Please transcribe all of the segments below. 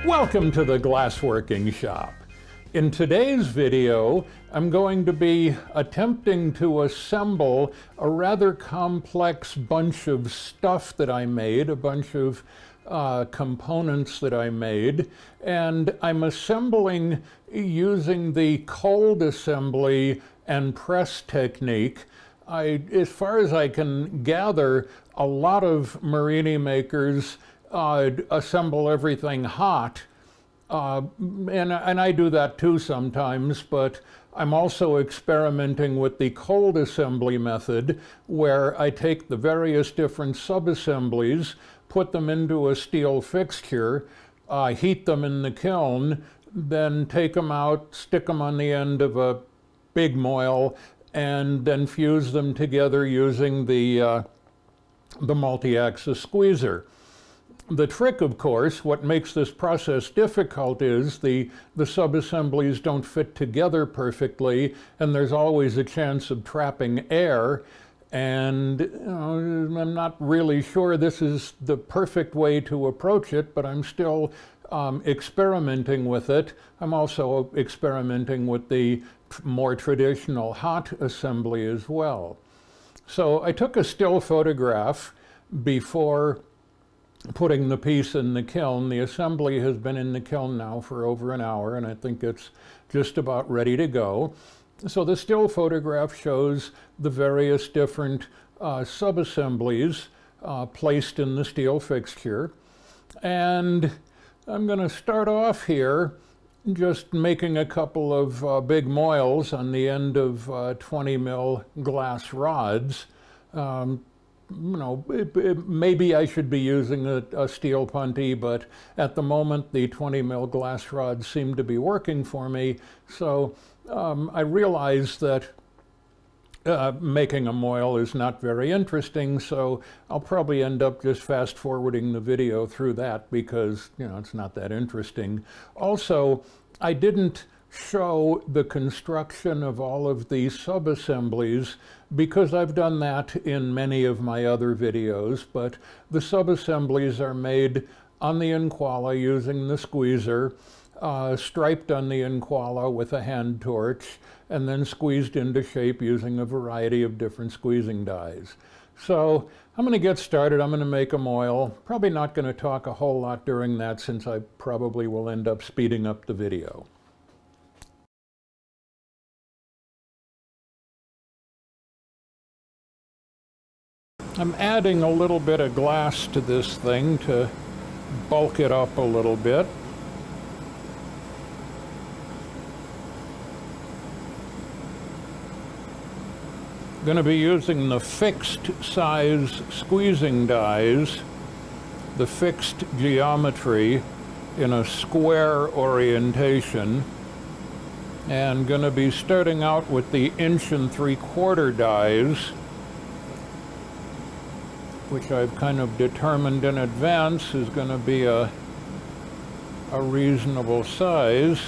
Welcome to the Glassworking shop. In today's video, I'm going to be attempting to assemble a rather complex bunch of stuff that I made, a bunch of components that I made, and I'm assembling using the cold assembly and press technique. As far as I can gather, a lot of Murrine makers assemble everything hot, and I do that too sometimes, but I'm also experimenting with the cold assembly method, where I take the various different sub-assemblies, put them into a steel fixture, heat them in the kiln, then take them out, stick them on the end of a big moil, and then fuse them together using the multi-axis squeezer. The trick, of course, what makes this process difficult is the sub-assemblies don't fit together perfectly, and there's always a chance of trapping air. And I'm not really sure this is the perfect way to approach it, but I'm still experimenting with it. I'm also experimenting with the more traditional hot assembly as well. So I took a still photograph before putting the piece in the kiln. The assembly has been in the kiln now for over an hour, and I think it's just about ready to go. So the still photograph shows the various different sub-assemblies placed in the steel fixture. And I'm going to start off here just making a couple of big moils on the end of 20 mil glass rods. Maybe I should be using a steel punty, but at the moment the 20 mil glass rods seem to be working for me. So I realize that making a moil is not very interesting, so I'll probably end up just fast forwarding the video through that because it's not that interesting. Also, I didn't show the construction of all of these sub-assemblies because I've done that in many of my other videos, but the sub-assemblies are made on the NQALHA using the squeezer, striped on the NQALHA with a hand torch, and then squeezed into shape using a variety of different squeezing dies. So I'm going to get started. I'm going to make a moil. Probably not going to talk a whole lot during that, since I probably will end up speeding up the video. I'm adding a little bit of glass to this thing to bulk it up a little bit. I'm going to be using the fixed size squeezing dies, the fixed geometry in a square orientation, and going to be starting out with the 1 3/4 dies, which I've kind of determined in advance is going to be a reasonable size.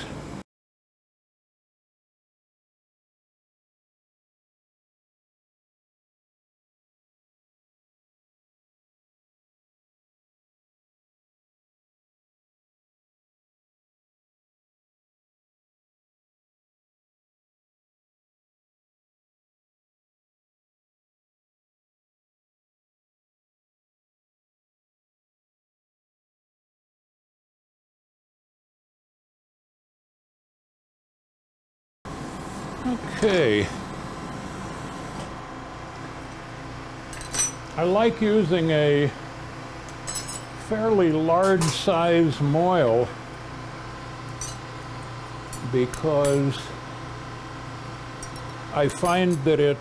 Okay. I like using a fairly large size moil because I find that it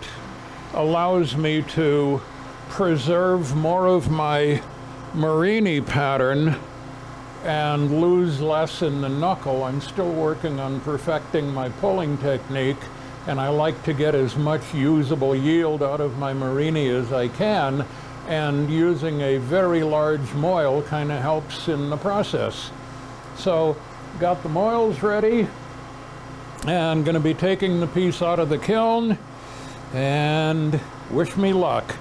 allows me to preserve more of my Murrine pattern and lose less in the knuckle. I'm still working on perfecting my pulling technique, and I like to get as much usable yield out of my Murrine as I can, and using a very large moil kind of helps in the process. So, got the moils ready, and going to be taking the piece out of the kiln, and wish me luck.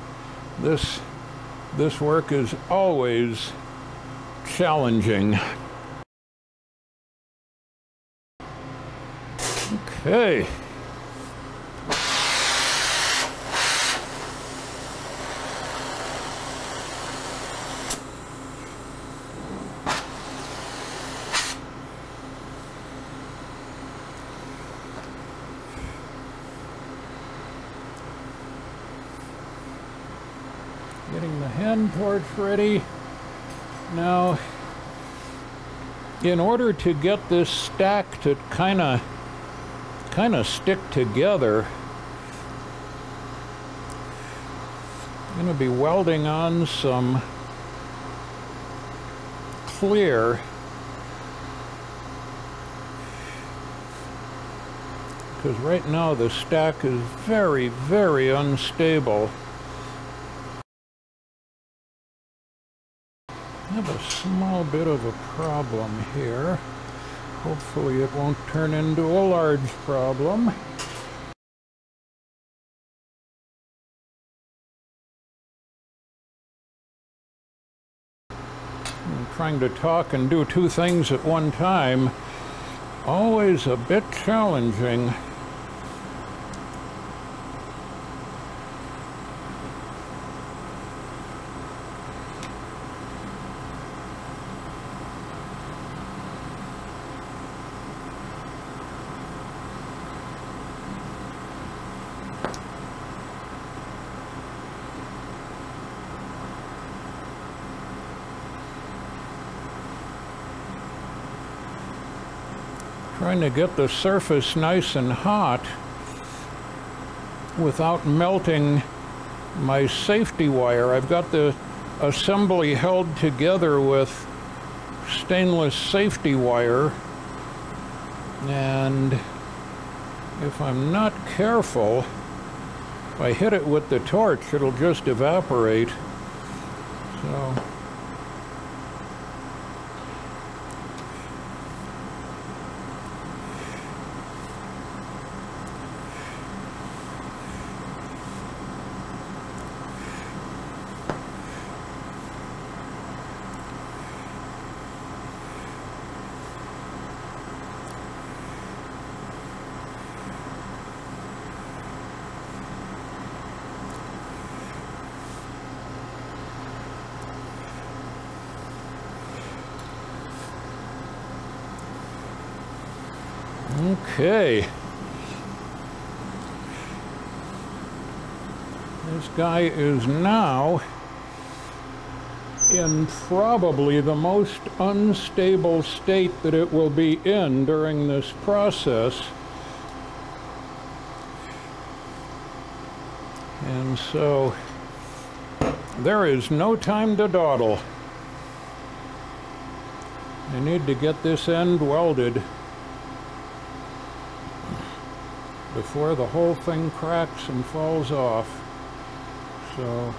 This work is always challenging. Okay. Getting the hand torch ready. Now, in order to get this stack to kind of stick together, I'm going to be welding on some clear because right now the stack is very, very unstable. I have a small bit of a problem here. Hopefully it won't turn into a large problem. I'm trying to talk and do two things at one time. Always a bit challenging. Trying to get the surface nice and hot without melting my safety wire. I've got the assembly held together with stainless safety wire, and if I'm not careful, if I hit it with the torch, it'll just evaporate. So okay. This guy is now in probably the most unstable state that it will be in during this process. And so there is no time to dawdle. I need to get this end welded before the whole thing cracks and falls off. So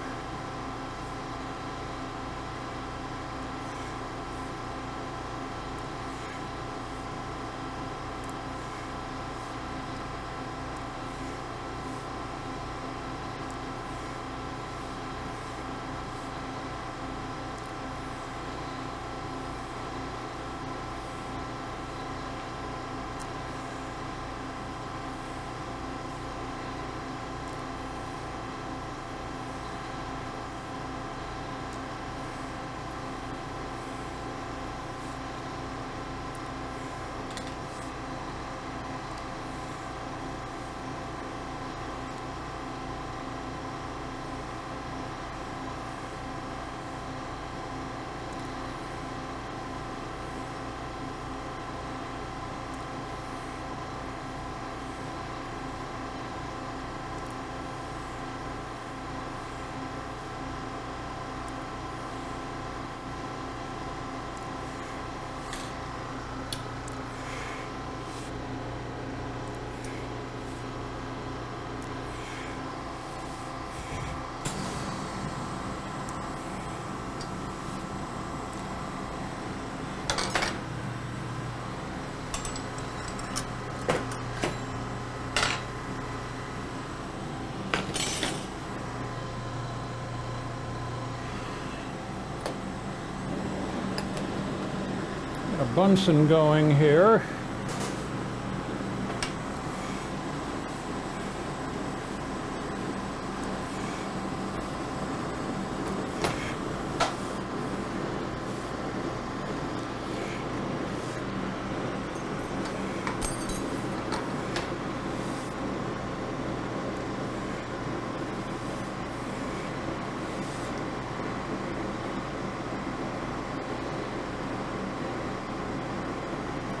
got a Bunsen going here.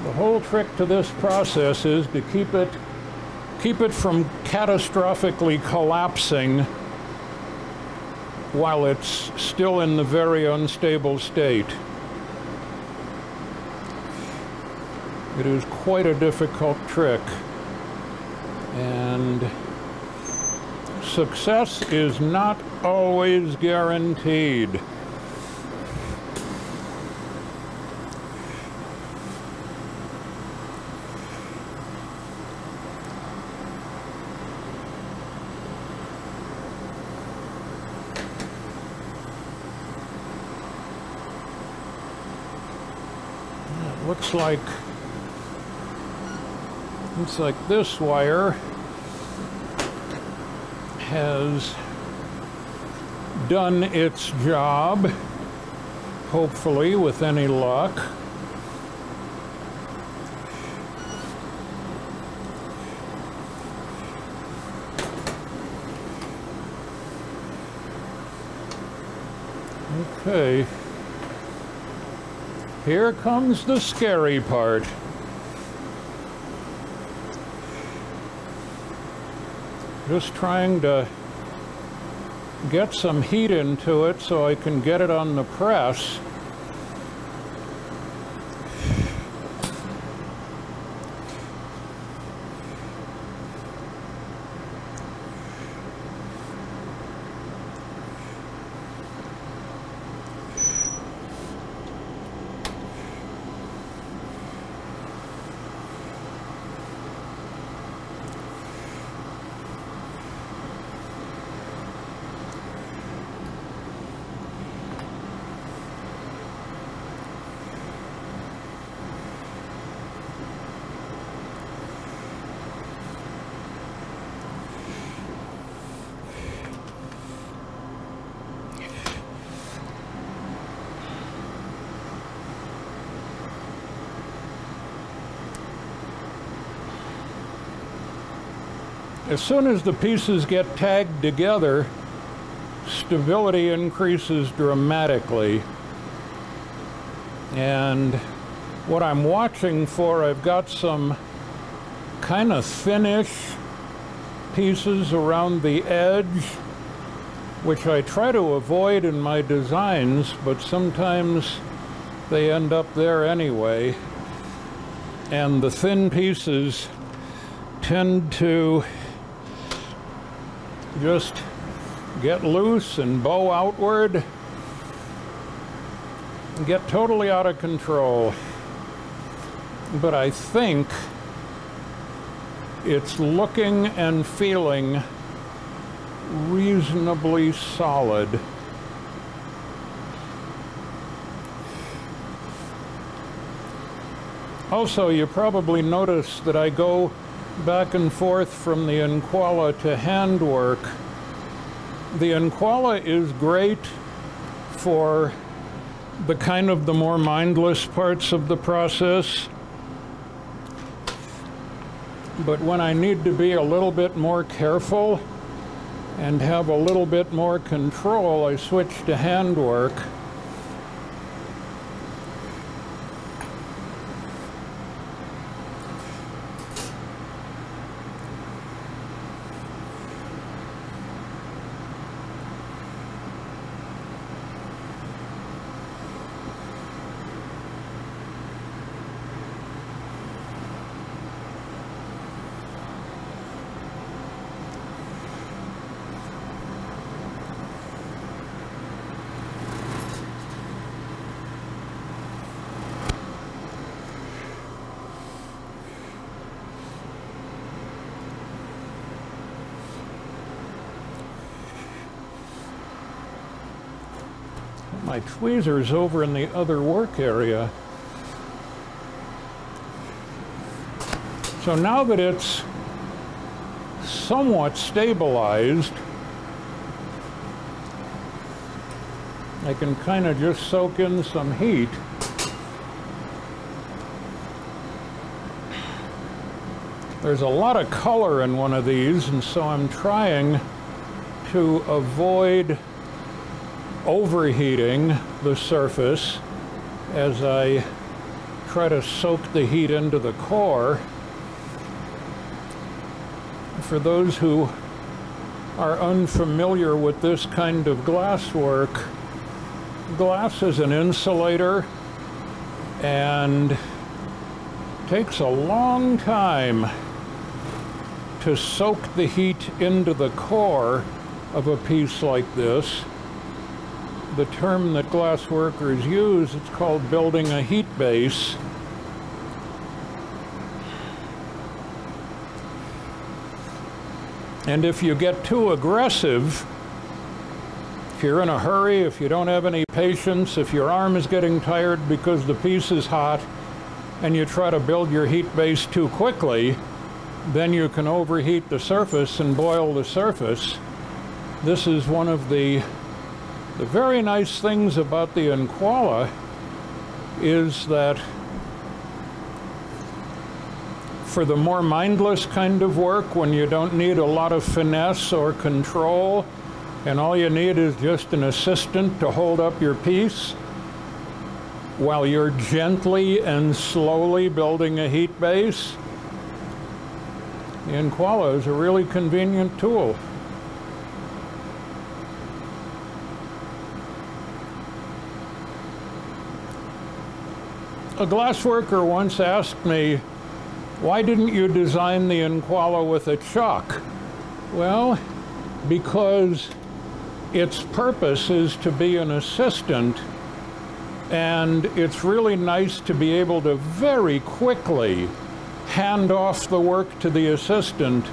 The whole trick to this process is to keep it from catastrophically collapsing while it's still in the very unstable state. It is quite a difficult trick, and success is not always guaranteed. Looks like this wire has done its job, hopefully with any luck. Okay. Here comes the scary part. Just trying to get some heat into it so I can get it on the press. As soon as the pieces get tagged together, stability increases dramatically. And what I'm watching for, I've got some kind of thinnish pieces around the edge, which I try to avoid in my designs, but sometimes they end up there anyway. And the thin pieces tend to just get loose and bow outward and get totally out of control. But I think it's looking and feeling reasonably solid. Also, you probably noticed that I go back and forth from the NQALHA to handwork. The NQALHA is great for the more mindless parts of the process, but when I need to be a little bit more careful and have a little bit more control, I switch to handwork. My tweezer's over in the other work area. So now that it's somewhat stabilized, I can kind of just soak in some heat. There's a lot of color in one of these, and so I'm trying to avoid overheating the surface as I try to soak the heat into the core. For those who are unfamiliar with this kind of glasswork, glass is an insulator and takes a long time to soak the heat into the core of a piece like this. The term that glassworkers use, it's called building a heat base. And if you get too aggressive, if you're in a hurry, if you don't have any patience, if your arm is getting tired because the piece is hot, and you try to build your heat base too quickly, then you can overheat the surface and boil the surface. This is one of the very nice things about the NQALHA, is that for the more mindless kind of work, when you don't need a lot of finesse or control, and all you need is just an assistant to hold up your piece while you're gently and slowly building a heat base, the NQALHA is a really convenient tool. A glassworker once asked me, "Why didn't you design the NQALHA with a chuck?" Well, because its purpose is to be an assistant, and it's really nice to be able to very quickly hand off the work to the assistant,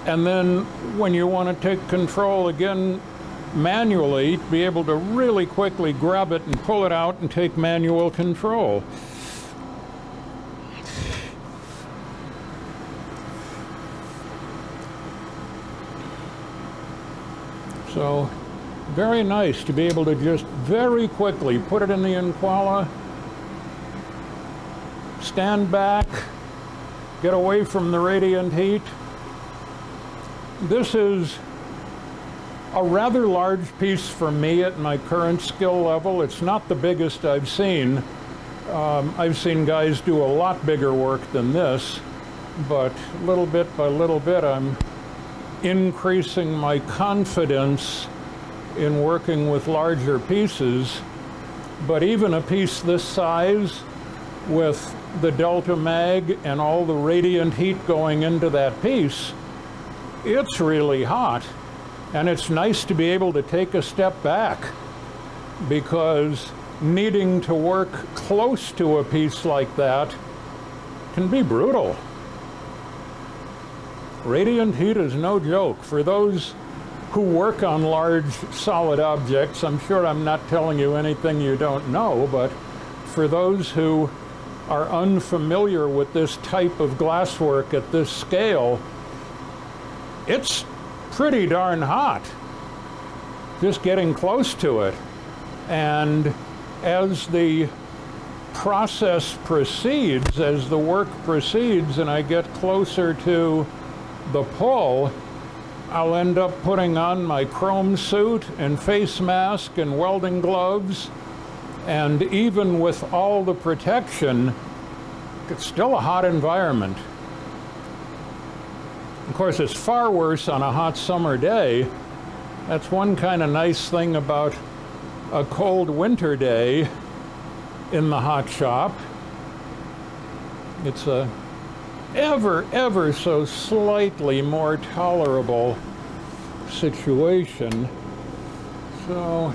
and then when you want to take control again manually, be able to really quickly grab it and pull it out and take manual control. So, very nice to be able to just very quickly put it in the NQALHA, stand back, get away from the radiant heat. This is a rather large piece for me at my current skill level. It's not the biggest I've seen. I've seen guys do a lot bigger work than this, but little bit by little bit I'm increasing my confidence in working with larger pieces. But even a piece this size, with the Delta Mag and all the radiant heat going into that piece, it's really hot. And it's nice to be able to take a step back, because needing to work close to a piece like that can be brutal. Radiant heat is no joke. For those who work on large solid objects, I'm sure I'm not telling you anything you don't know, but for those who are unfamiliar with this type of glasswork at this scale, it's pretty darn hot just getting close to it. And as the process proceeds, as the work proceeds and I get closer to the pull, I'll end up putting on my chrome suit and face mask and welding gloves, and even with all the protection, it's still a hot environment. Of course, it's far worse on a hot summer day. That's one kind of nice thing about a cold winter day in the hot shop. It's a ever so slightly more tolerable situation. So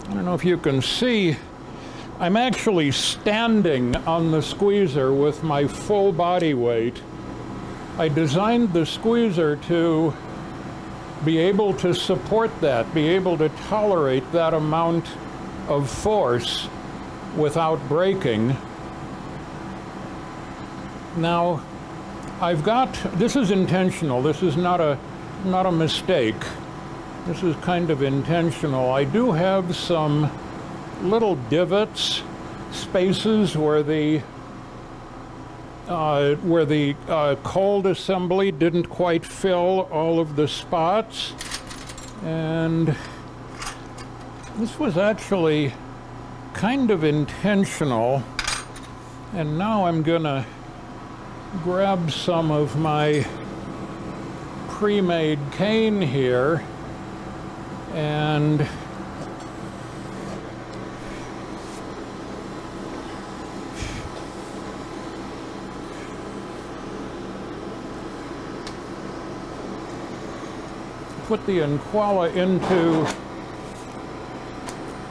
I don't know if you can see, I'm actually standing on the squeezer with my full body weight. I designed the squeezer to be able to support that, be able to tolerate that amount of force without breaking. Now, this is intentional. This is not a mistake. This is kind of intentional. I do have some little divots, spaces where the cold assembly didn't quite fill all of the spots, and This was actually kind of intentional, and now I'm gonna grab some of my pre-made cane here and put the NQALHA into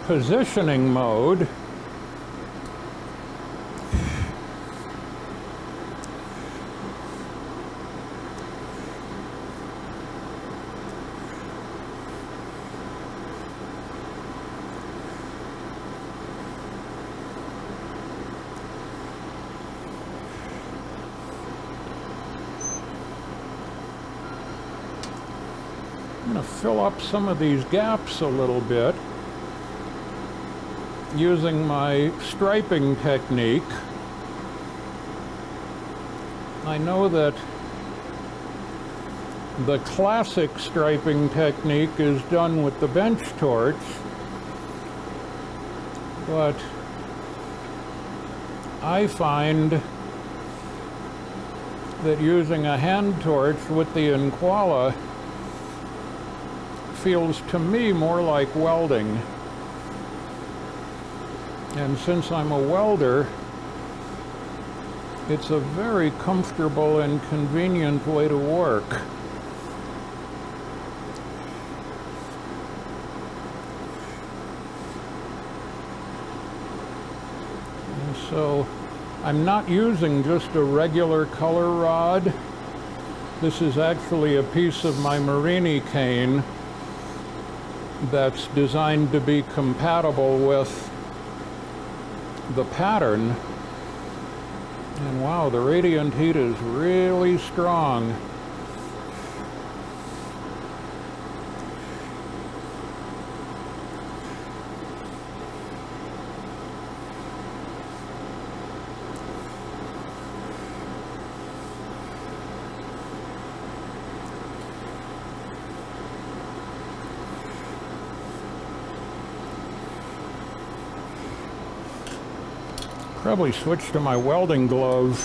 positioning mode. I'm going to fill up some of these gaps a little bit using my striping technique. I know that the classic striping technique is done with the bench torch, but I find that using a hand torch with the NQALHA feels to me more like welding. And since I'm a welder, it's a very comfortable and convenient way to work. And so I'm not using just a regular color rod. This is actually a piece of my Murrine cane that's designed to be compatible with the pattern. And wow, the radiant heat is really strong. Probably switch to my welding glove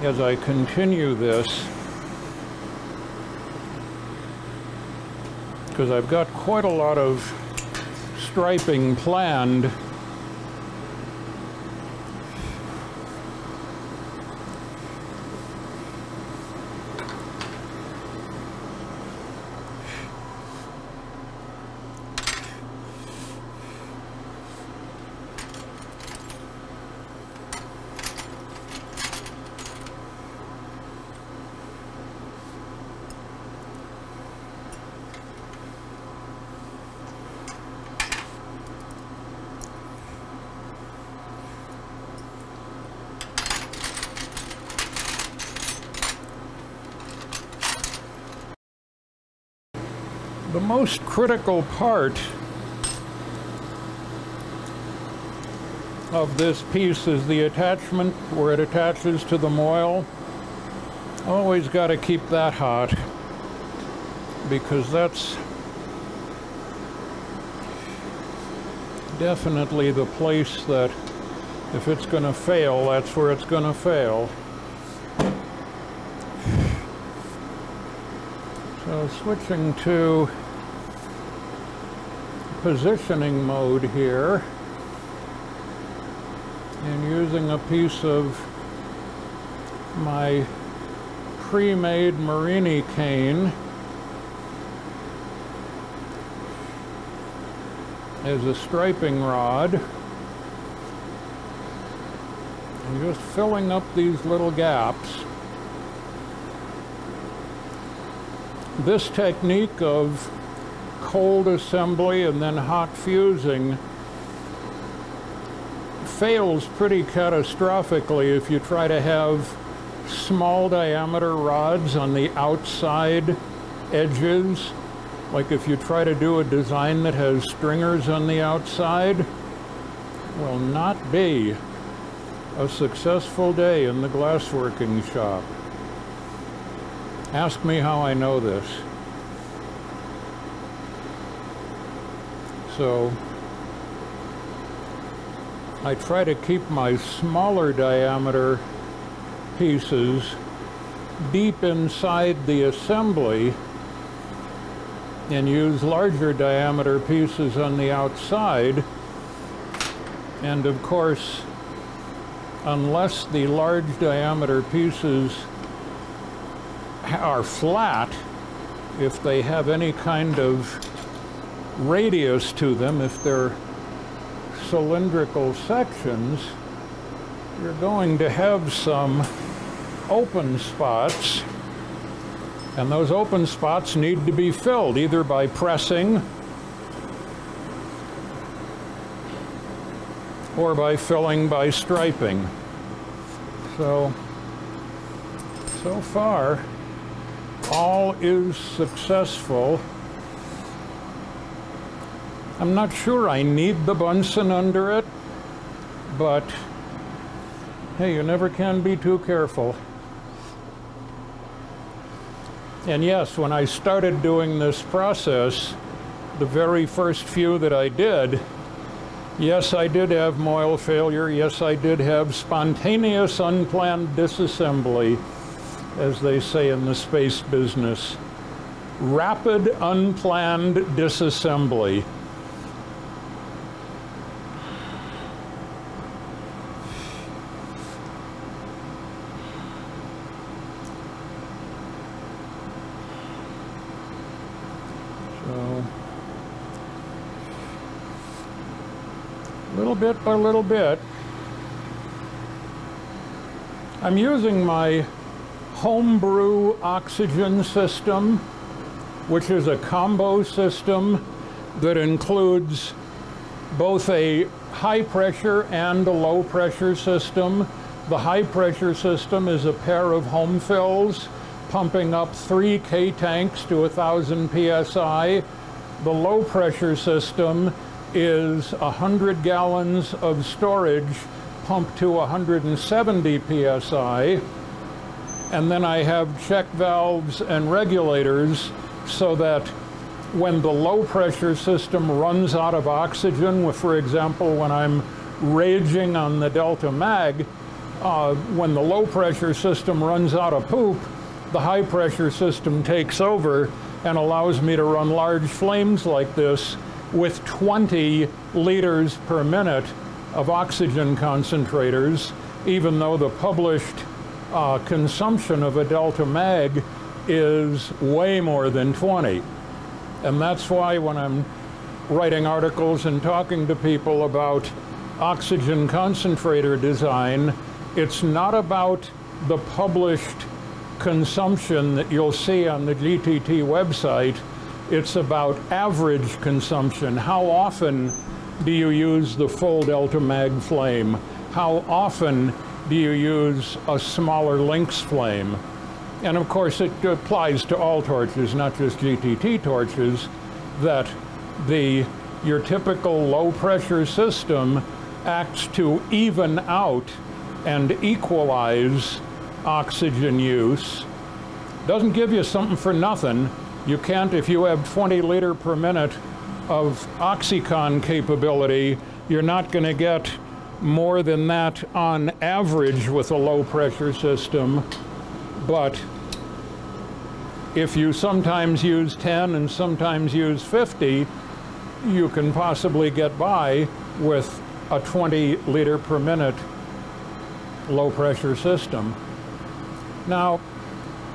as I continue this, because I've got quite a lot of striping planned. The most critical part of this piece is the attachment where it attaches to the moil. Always got to keep that hot, because that's definitely the place that if it's going to fail, that's where it's going to fail. So switching to positioning mode here and using a piece of my pre-made Murrine cane as a striping rod, and just filling up these little gaps. This technique of cold assembly and then hot fusing fails pretty catastrophically if you try to have small diameter rods on the outside edges. Like if you try to do a design that has stringers on the outside, will not be a successful day in the glassworking shop. Ask me how I know this. So I try to keep my smaller diameter pieces deep inside the assembly and use larger diameter pieces on the outside. And of course, unless the large diameter pieces are flat, if they have any kind of radius to them, if they're cylindrical sections, you're going to have some open spots, and those open spots need to be filled either by pressing or by filling by striping. So far, all is successful. I'm not sure I need the Bunsen under it, but hey, you never can be too careful. And yes, when I started doing this process, the very first few that I did, yes, I did have moil failure. Yes, I did have spontaneous unplanned disassembly, as they say in the space business. Rapid unplanned disassembly. So, little bit by little bit. I'm using my homebrew oxygen system, which is a combo system that includes both a high pressure and a low pressure system. The high pressure system is a pair of home fills pumping up 3 K-tanks to 1,000 psi. The low pressure system is 100 gallons of storage pumped to 170 psi. And then I have check valves and regulators so that when the low pressure system runs out of oxygen, for example, when I'm raging on the Delta Mag, when the low pressure system runs out of poop, the high pressure system takes over and allows me to run large flames like this with 20 liters per minute of oxygen concentrators, even though the published consumption of a Delta Mag is way more than 20. And that's why when I'm writing articles and talking to people about oxygen concentrator design, it's not about the published consumption that you'll see on the GTT website. It's about average consumption. How often do you use the full Delta Mag flame? How often do you use a smaller Lynx flame? And of course it applies to all torches, not just GTT torches, that your typical low pressure system acts to even out and equalize oxygen use. Doesn't give you something for nothing. You can't, if you have 20 liter per minute of oxycon capability, you're not going to get more than that on average with a low pressure system. But if you sometimes use 10 and sometimes use 50, you can possibly get by with a 20 liter per minute low pressure system. Now,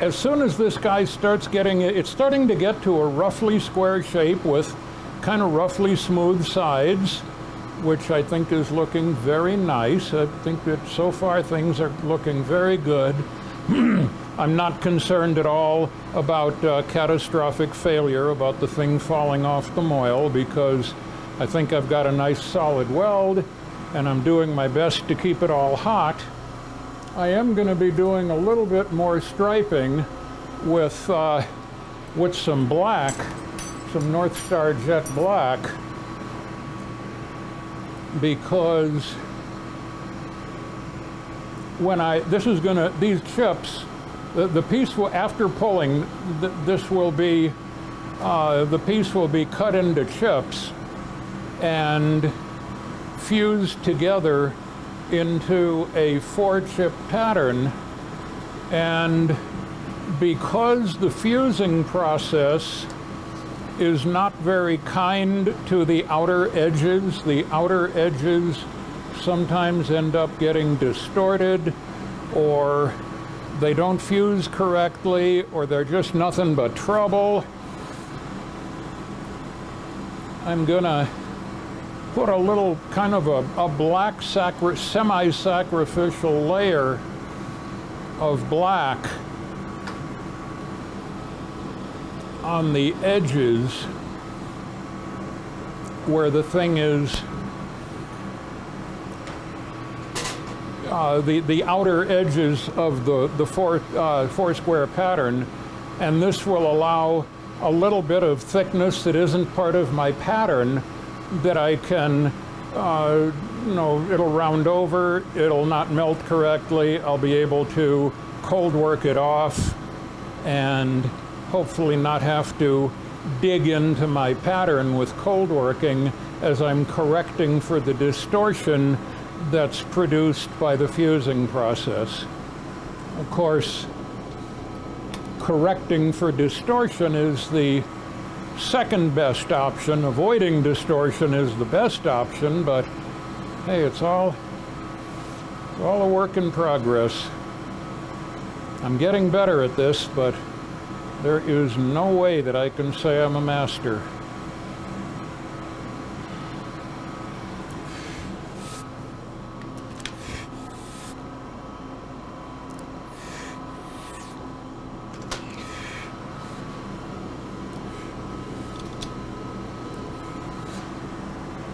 as soon as this guy starts getting it, it's starting to get to a roughly square shape with kind of roughly smooth sides, which I think is looking very nice. I think that so far things are looking very good. I'm not concerned at all about catastrophic failure, about the thing falling off the moil, because I think I've got a nice solid weld, and I'm doing my best to keep it all hot. I am going to be doing a little bit more striping with some black, some North Star Jet Black, because when these chips, the piece will, after pulling, the piece will be cut into chips, and fused together into a 4-chip pattern. And because the fusing process is not very kind to the outer edges sometimes end up getting distorted, or they don't fuse correctly, or they're just nothing but trouble. I'm gonna put a little kind of a black semi-sacrificial layer of black on the edges where the thing is, the outer edges of the four square pattern, and this will allow a little bit of thickness that isn't part of my pattern that I can, you know, it'll round over, it'll not melt correctly, I'll be able to cold work it off and hopefully not have to dig into my pattern with cold working as I'm correcting for the distortion that's produced by the fusing process. Of course, correcting for distortion is the second best option. Avoiding distortion is the best option, but hey, it's all a work in progress. I'm getting better at this, but there is no way that I can say I'm a master.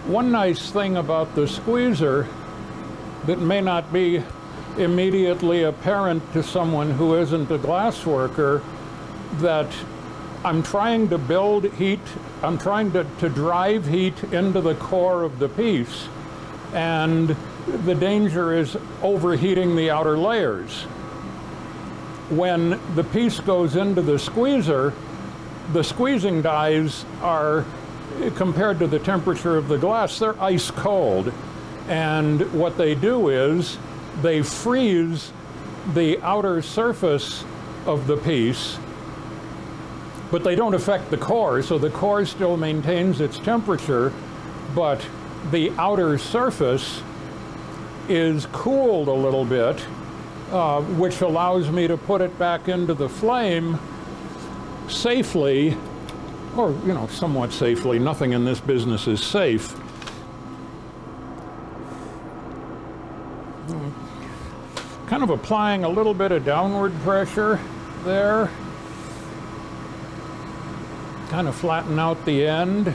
One nice thing about the squeezer that may not be immediately apparent to someone who isn't a glassworker, that I'm trying to build heat, I'm trying to drive heat into the core of the piece, and the danger is overheating the outer layers. When the piece goes into the squeezer, the squeezing dies are, compared to the temperature of the glass, they're ice cold. And what they do is they freeze the outer surface of the piece, but they don't affect the core, so the core still maintains its temperature, but the outer surface is cooled a little bit, which allows me to put it back into the flame safely, or, you know, somewhat safely. Nothing in this business is safe. Kind of applying a little bit of downward pressure there. Kind of flatten out the end.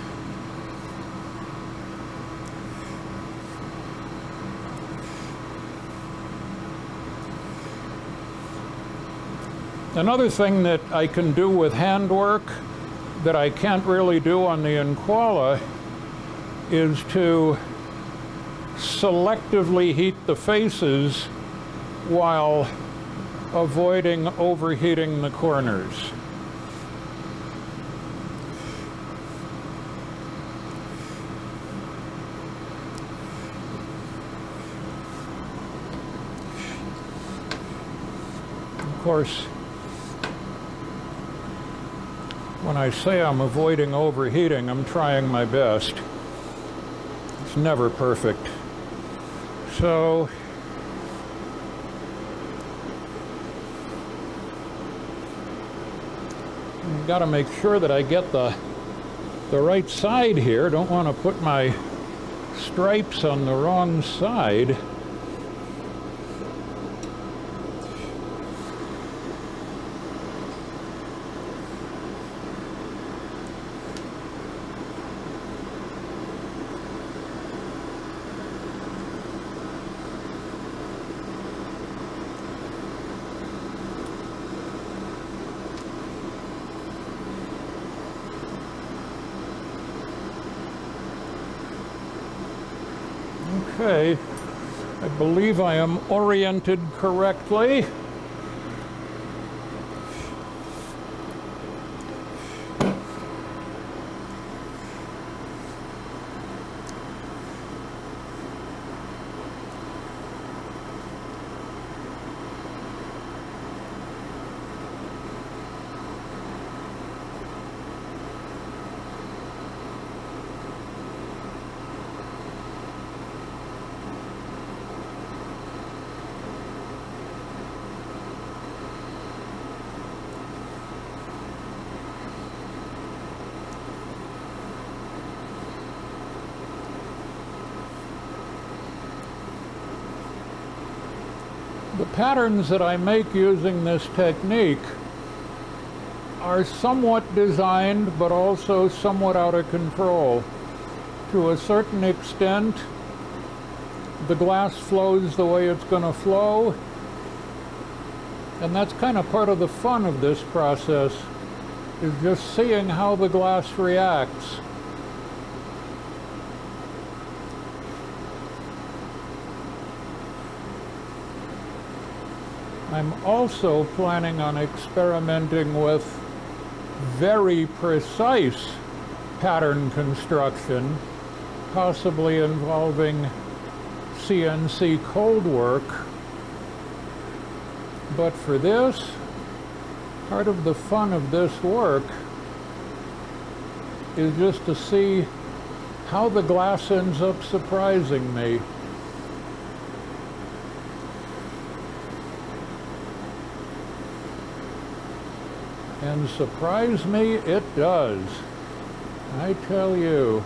Another thing that I can do with handwork that I can't really do on the NQALHA is to selectively heat the faces while avoiding overheating the corners. Of course, when I say I'm avoiding overheating, I'm trying my best. It's never perfect. So, I've got to make sure that I get the right side here. Don't want to put my stripes on the wrong side. Okay, I believe I am oriented correctly. The patterns that I make using this technique are somewhat designed, but also somewhat out of control. To a certain extent, the glass flows the way it's going to flow, and that's kind of part of the fun of this process, is just seeing how the glass reacts. I'm also planning on experimenting with very precise pattern construction, possibly involving CNC cold work. But for this, part of the fun of this work is just to see how the glass ends up surprising me. And surprise me it does. I tell you,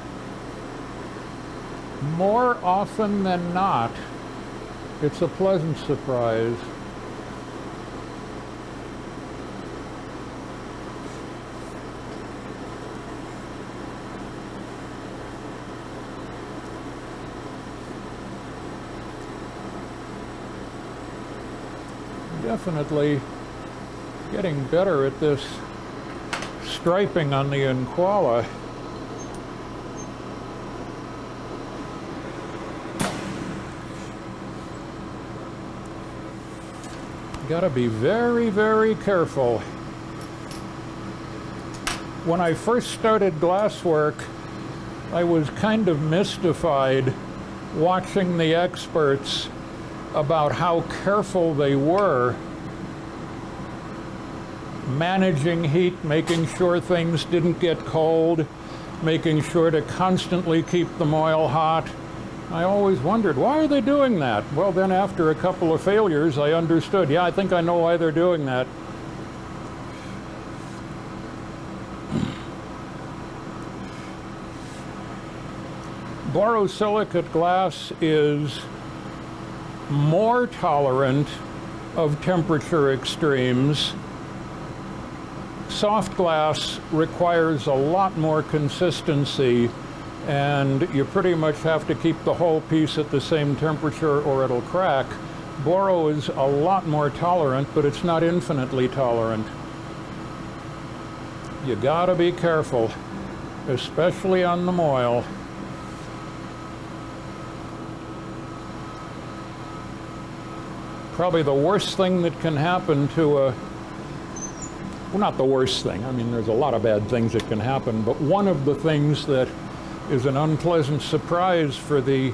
more often than not, it's a pleasant surprise. Definitely getting better at this striping on the NQALHA. Gotta be very, very careful. When I first started glasswork, I was kind of mystified watching the experts about how careful they were managing heat, making sure things didn't get cold, making sure to constantly keep the oil hot. I always wondered, why are they doing that? Well, then after a couple of failures, I understood. Yeah, I think I know why they're doing that. Borosilicate glass is more tolerant of temperature extremes. Soft glass requires a lot more consistency, and you pretty much have to keep the whole piece at the same temperature or it'll crack. Boro is a lot more tolerant, but it's not infinitely tolerant. You gotta be careful, especially on the moil. Probably the worst thing that can happen to a, well, not the worst thing, I mean there's a lot of bad things that can happen, but one of the things that is an unpleasant surprise for the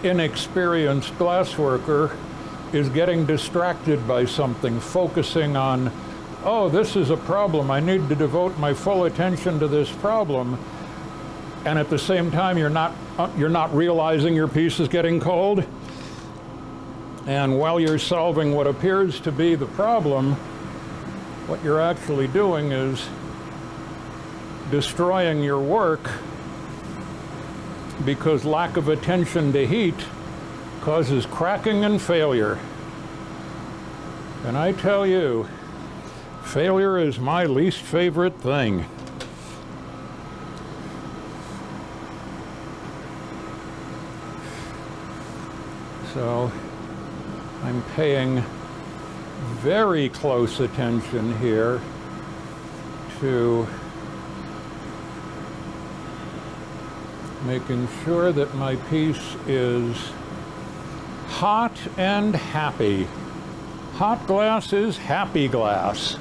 inexperienced glassworker is getting distracted by something, focusing on, oh, this is a problem, I need to devote my full attention to this problem, and at the same time you're not realizing your piece is getting cold. And while you're solving what appears to be the problem, what you're actually doing is destroying your work, because lack of attention to heat causes cracking and failure. And I tell you, failure is my least favorite thing. So I'm paying very close attention here to making sure that my piece is hot and happy. Hot glass is happy glass.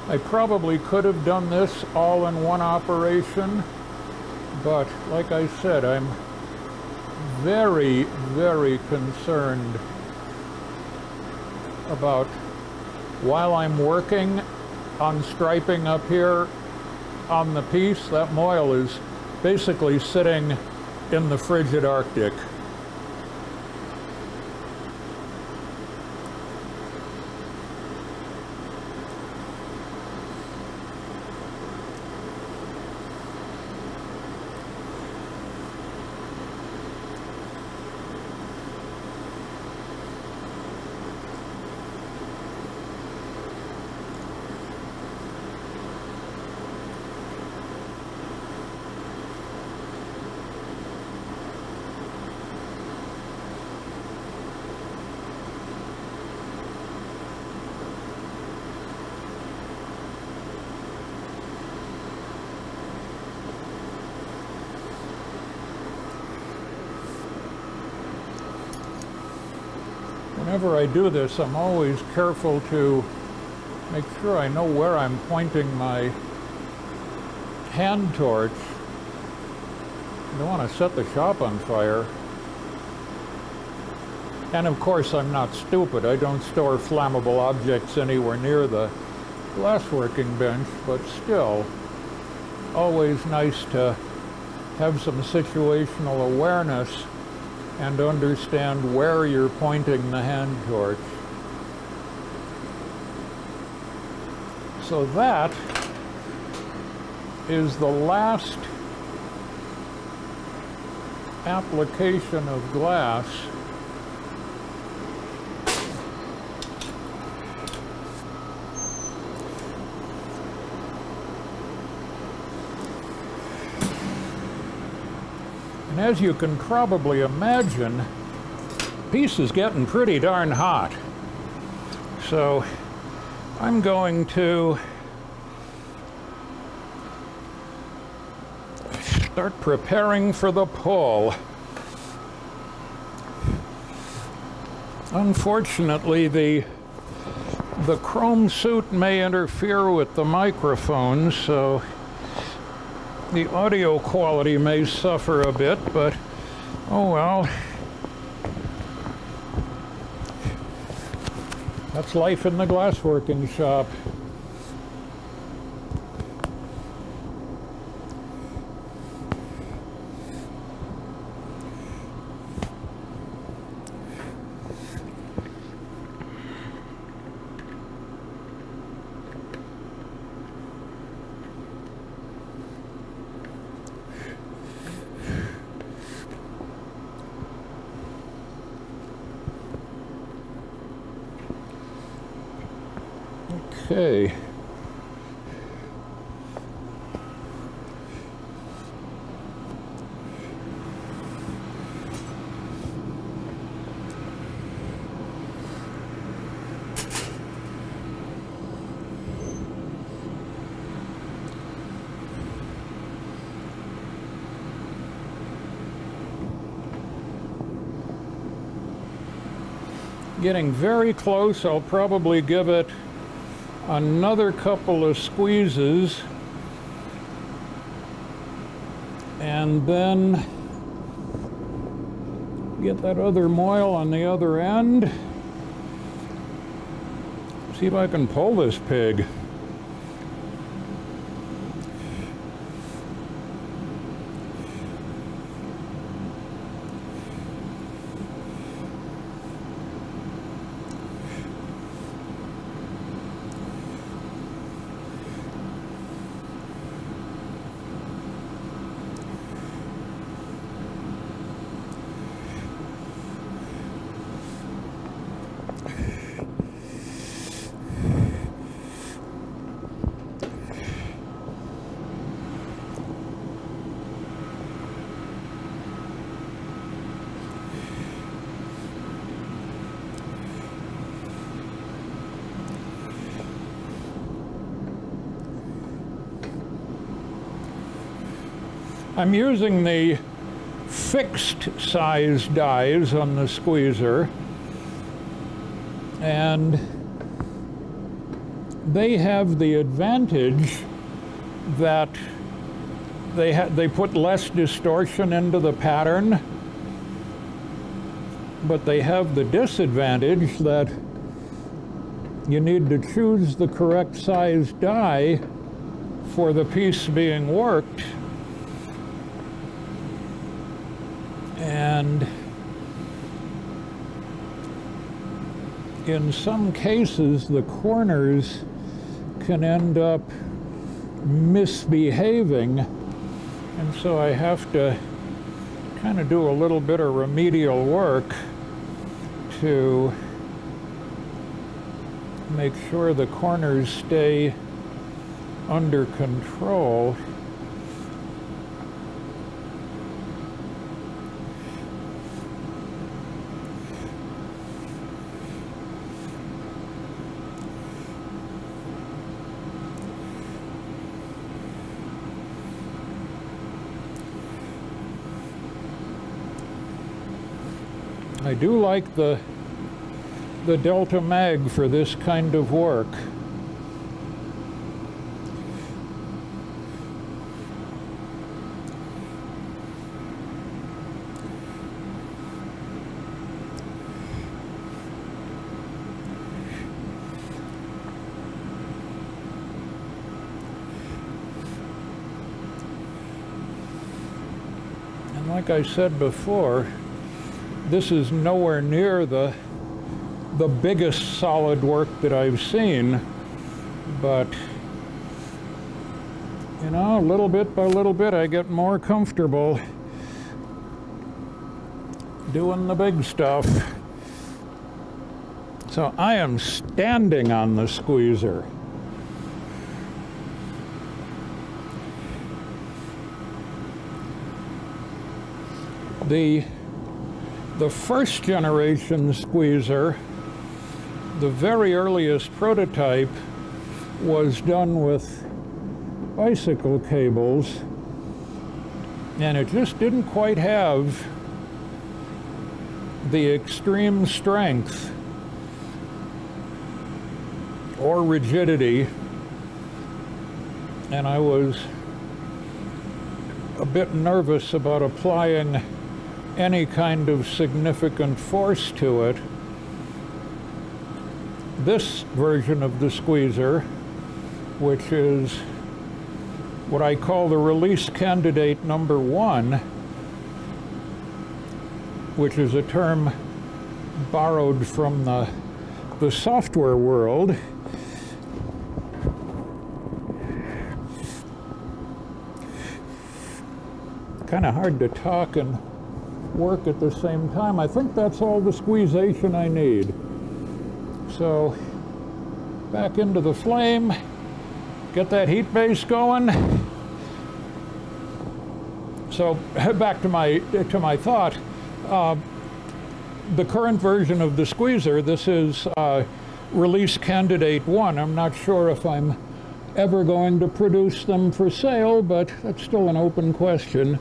I probably could have done this all in one operation, but like I said, I'm very, very concerned about, while I'm working on striping up here on the piece, that moil is basically sitting in the frigid Arctic. Whenever I do this, I'm always careful to make sure I know where I'm pointing my hand torch. I don't want to set the shop on fire. And of course, I'm not stupid. I don't store flammable objects anywhere near the glassworking bench, but still, always nice to have some situational awareness and understand where you're pointing the hand torch. So that is the last application of glass. And as you can probably imagine, the piece is getting pretty darn hot. So I'm going to start preparing for the pull. Unfortunately, the chrome suit may interfere with the microphone, so the audio quality may suffer a bit, but oh well. That's life in the glassworking shop. Okay. Getting very close. I'll probably give it another couple of squeezes and then get that other moil on the other end. See if I can pull this pig. I'm using the fixed size dies on the squeezer, and they have the advantage that they put less distortion into the pattern, but they have the disadvantage that you need to choose the correct size die for the piece being worked, and in some cases the corners can end up misbehaving, and so I have to kind of do a little bit of remedial work to make sure the corners stay under control. I do like the Delta Mag for this kind of work. And like I said before, this is nowhere near the biggest solid work that I've seen, but you know, little bit by little bit I get more comfortable doing the big stuff. So I am standing on the squeezer. The first generation squeezer, the very earliest prototype, was done with bicycle cables, and it just didn't quite have the extreme strength or rigidity, and I was a bit nervous about applying any kind of significant force to it. This version of the squeezer, which is what I call the release candidate number 1, which is a term borrowed from the software world, kind of hard to talk and work at the same time. I think that's all the squeezation I need. So back into the flame, get that heat base going. So back to my thought. The current version of the squeezer, this is release candidate 1. I'm not sure if I'm ever going to produce them for sale, but that's still an open question.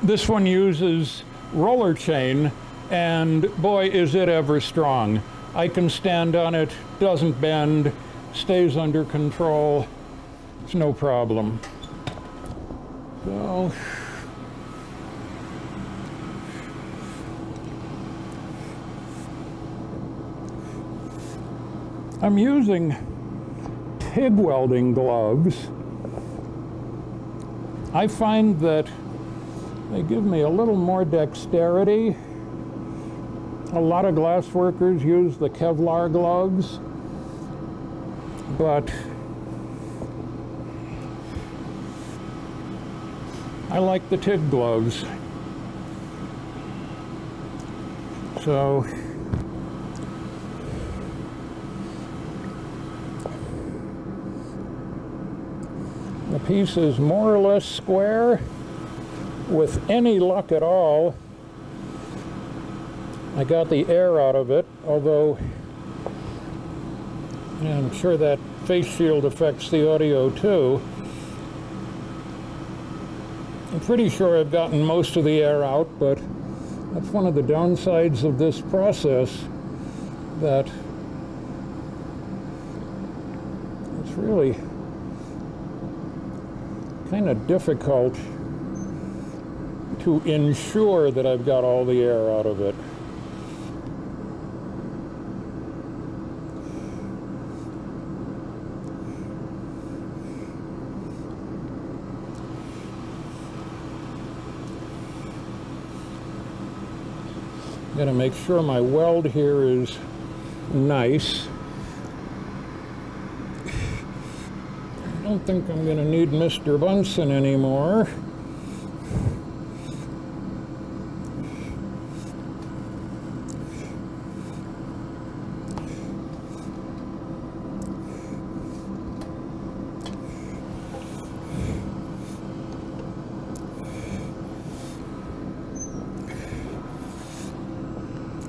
This one uses roller chain, and boy, is it ever strong. I can stand on it, doesn't bend, stays under control. It's no problem. So, I'm using TIG welding gloves. I find that they give me a little more dexterity. A lot of glass workers use the Kevlar gloves, but I like the TIG gloves. So the piece is more or less square. With any luck at all, I got the air out of it, although I'm sure that face shield affects the audio too. I'm pretty sure I've gotten most of the air out, but that's one of the downsides of this process, that it's really kind of difficult to ensure that I've got all the air out of it. Gotta make sure my weld here is nice. I don't think I'm gonna need Mr. Bunsen anymore.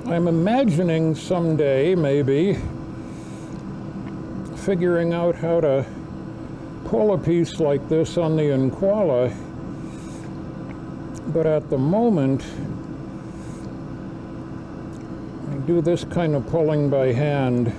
I'm imagining someday, maybe, figuring out how to pull a piece like this on the NQALHA, but at the moment, I do this kind of pulling by hand.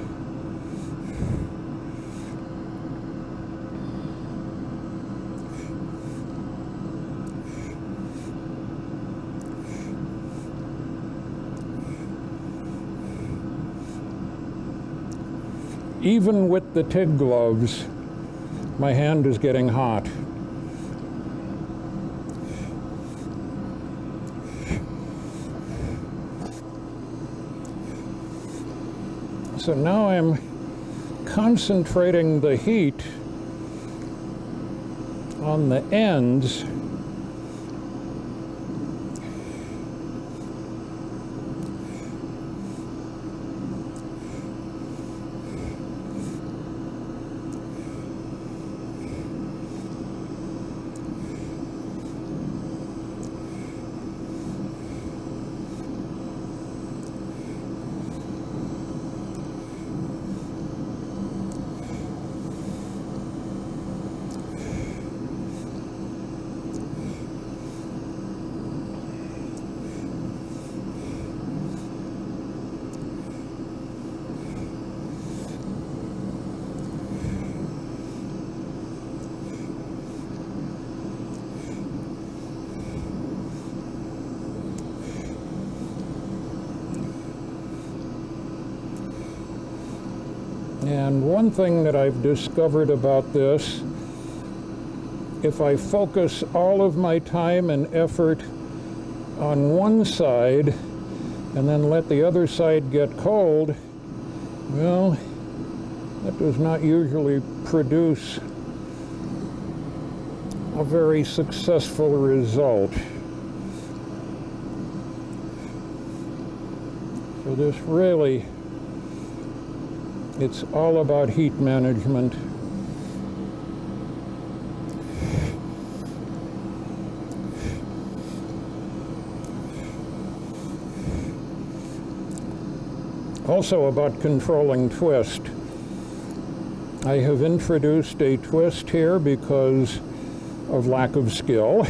Even with the TIG gloves, my hand is getting hot. So now I'm concentrating the heat on the ends . And one thing that I've discovered about this, if I focus all of my time and effort on one side and then let the other side get cold, well, that does not usually produce a very successful result. So this really, it's all about heat management. Also about controlling twist. I have introduced a twist here because of lack of skill.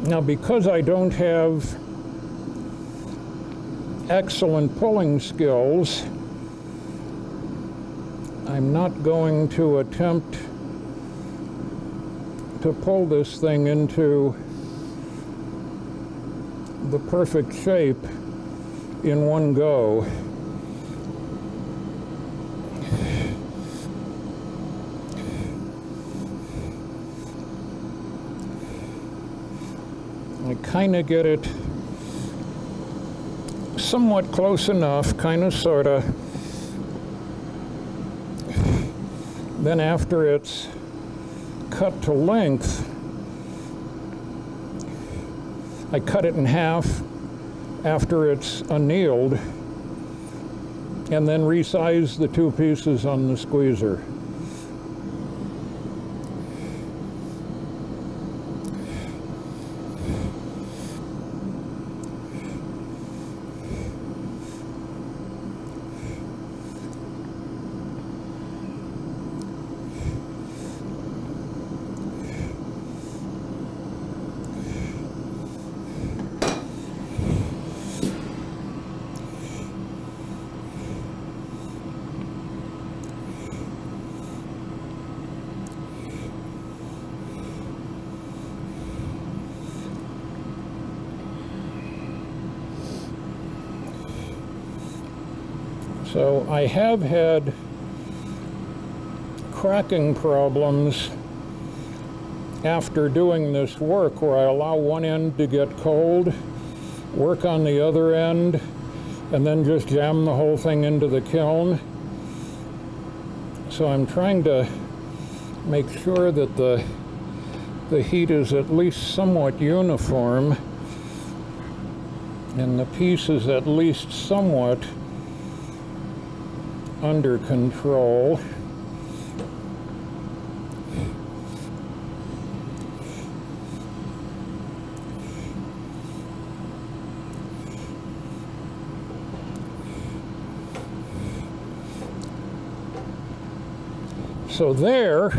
Now, because I don't have excellent pulling skills, I'm not going to attempt to pull this thing into the perfect shape in one go. I kind of get it somewhat close enough, kind of, sort of. Then after it's cut to length, I cut it in half after it's annealed, and then resize the two pieces on the squeezer. So I have had cracking problems after doing this work where I allow one end to get cold, work on the other end, and then just jam the whole thing into the kiln. So I'm trying to make sure that the heat is at least somewhat uniform and the piece is at least somewhat under control. So there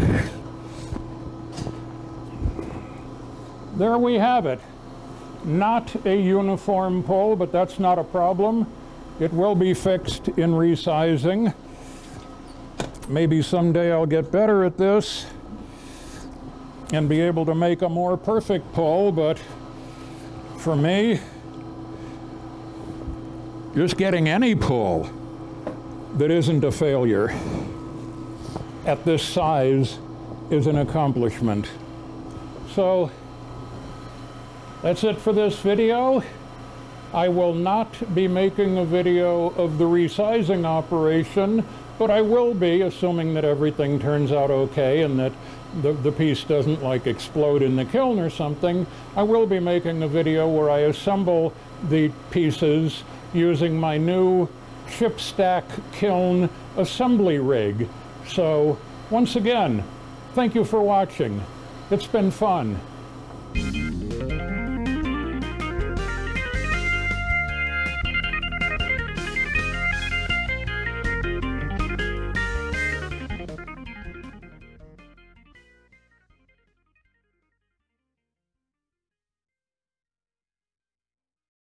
we have it. Not a uniform pull, but that's not a problem. It will be fixed in resizing. Maybe someday I'll get better at this and be able to make a more perfect pull, but for me, just getting any pull that isn't a failure at this size is an accomplishment. So that's it for this video. I will not be making a video of the resizing operation, but I will be, assuming that everything turns out okay and that the piece doesn't like explode in the kiln or something, I will be making a video where I assemble the pieces using my new chip stack kiln assembly rig. So once again, thank you for watching. It's been fun.